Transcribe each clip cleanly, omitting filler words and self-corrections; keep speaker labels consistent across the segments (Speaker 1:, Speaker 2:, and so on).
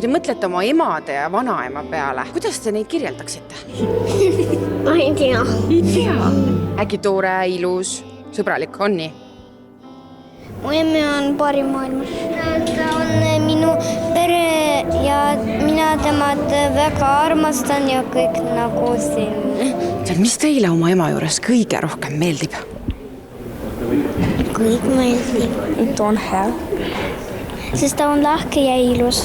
Speaker 1: Kui te mõtlete oma emade ja vanaema peale, kuidas te neid kirjeldaksite?
Speaker 2: Ma ei tea.
Speaker 1: Äkki tore, ilus, sõbralik on nii?
Speaker 2: Mu emme on parim maailmas. Ta on minu pere ja mina temad väga armastan ja kõik nagu siin.
Speaker 1: Mis teile oma ema juures kõige rohkem meeldib?
Speaker 2: Kõik meeldib.
Speaker 3: Ta on hea.
Speaker 2: Sest ta on lahke ja ilus.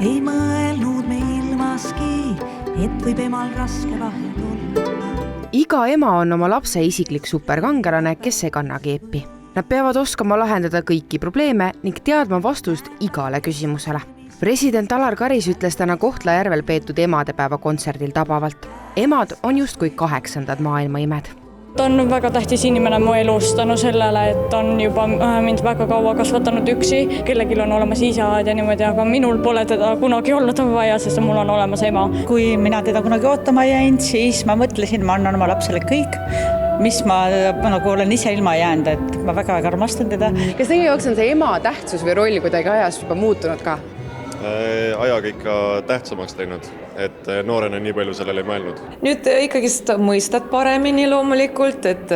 Speaker 4: Ei mõelnud me ilmaski, et võib emal raske vahel tulla.
Speaker 1: Iga ema on oma lapse isiklik superkangelane, kes ei kanna keepi. Nad peavad oskama lahendada kõiki probleeme ning teadma vastust igale küsimusele. President Alar Karis ütles täna Kohtla-Järvel peetud emadepäeva kontserdil tabavalt. Emad on justkui 8. maailma imed.
Speaker 3: Ta on väga tähtis inimene mu elus tänu sellele, et on juba mind väga kaua kasvatanud üksi. Kellelgi on olemas isad ja niimoodi, aga minul pole teda kunagi olnud vaja, sest mul on olemas ema.
Speaker 5: Kui mina teda kunagi ootama jäin, siis ma mõtlesin, ma annan oma lapsele kõik, mis ma nagu olen ise ilma jäänud, et ma väga armastan teda.
Speaker 1: Kas teie jaoks on see ema tähtsus või roll kuidagi ajas juba muutunud ka?
Speaker 6: Ajaga ikka tähtsamaks teinud, et noorena nii palju sellele ei mõelnud.
Speaker 7: Nüüd ikkagi mõistad paremini loomulikult, et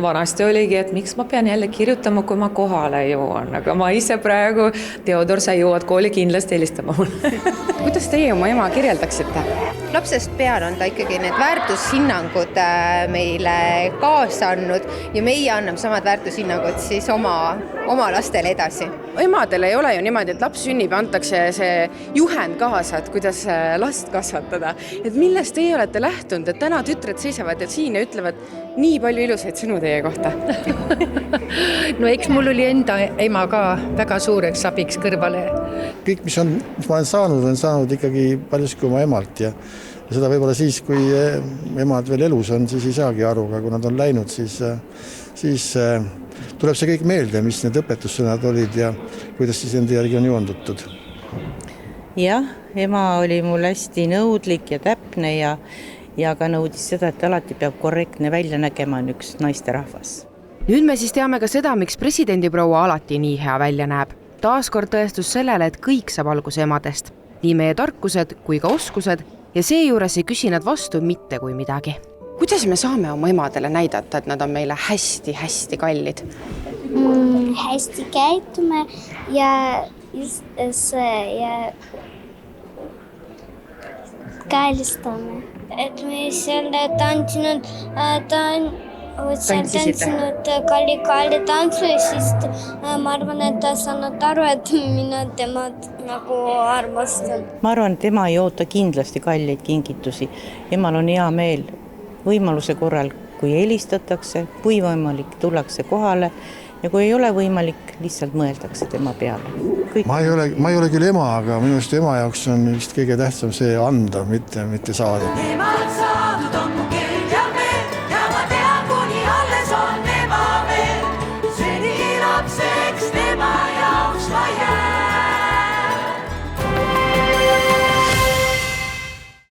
Speaker 7: vanasti oligi, et miks ma pean jälle kirjutama, kui ma kohale jõuan, aga ma ise praegu, Teodor, sa jõuad kooli kindlasti helistama mulle.
Speaker 1: Kuidas teie oma ema kirjeldaksite?
Speaker 8: Lapsest peale on ta ikkagi need väärtushinnangud meile kaasa andnud ja meie anname samad väärtushinnangud siis oma lastele edasi.
Speaker 1: Emadel ei ole ju niimoodi, et laps sünnib ja antakse see juhend kaasa, et kuidas last kasvatada. Et millest teie olete lähtunud, et täna tütred seisavad ja siin ja ütlevad nii palju ilusaid sõnu teie kohta?
Speaker 9: No eks mul oli enda ema ka väga suureks abiks kõrvale.
Speaker 10: Kõik, mis ma olen saanud ikkagi paljuski oma emalt ja seda võib-olla siis, kui emad veel elus on, siis ei saagi aru, aga kui nad on läinud, siis tuleb see kõik meelde, mis need õpetussõnad olid ja kuidas siis enda järgi on joondutud.
Speaker 5: Jah, ema oli mul hästi nõudlik ja täpne ja ka nõudis seda, et alati peab korrektne välja nägema üks naisterahvas.
Speaker 1: Nüüd me siis teame ka seda, miks presidendiproua alati nii hea välja näeb. Taaskord tõestus sellele, et kõik saab alguse emadest. Nii meie tarkused kui ka oskused ja seejuures ei küsi nad vastu mitte kui midagi. Kuidas me saame oma emadele näidata, et nad on meile hästi-hästi kallid?
Speaker 2: Hästi käitume ja käelistame. Et me selle tantsinud kalli tantsu ja siis ma arvan, et ta saanud aru, et mina temad nagu armastan.
Speaker 5: Ma arvan, et ema ei oota kindlasti kalleid kingitusi. Emal on hea meel võimaluse korral, kui helistatakse, kui võimalik tullakse kohale ja kui ei ole võimalik, lihtsalt mõeldakse tema peale.
Speaker 10: Ma ei ole küll ema, aga minu arust ema jaoks on vist kõige tähtsam see anda, mitte saada.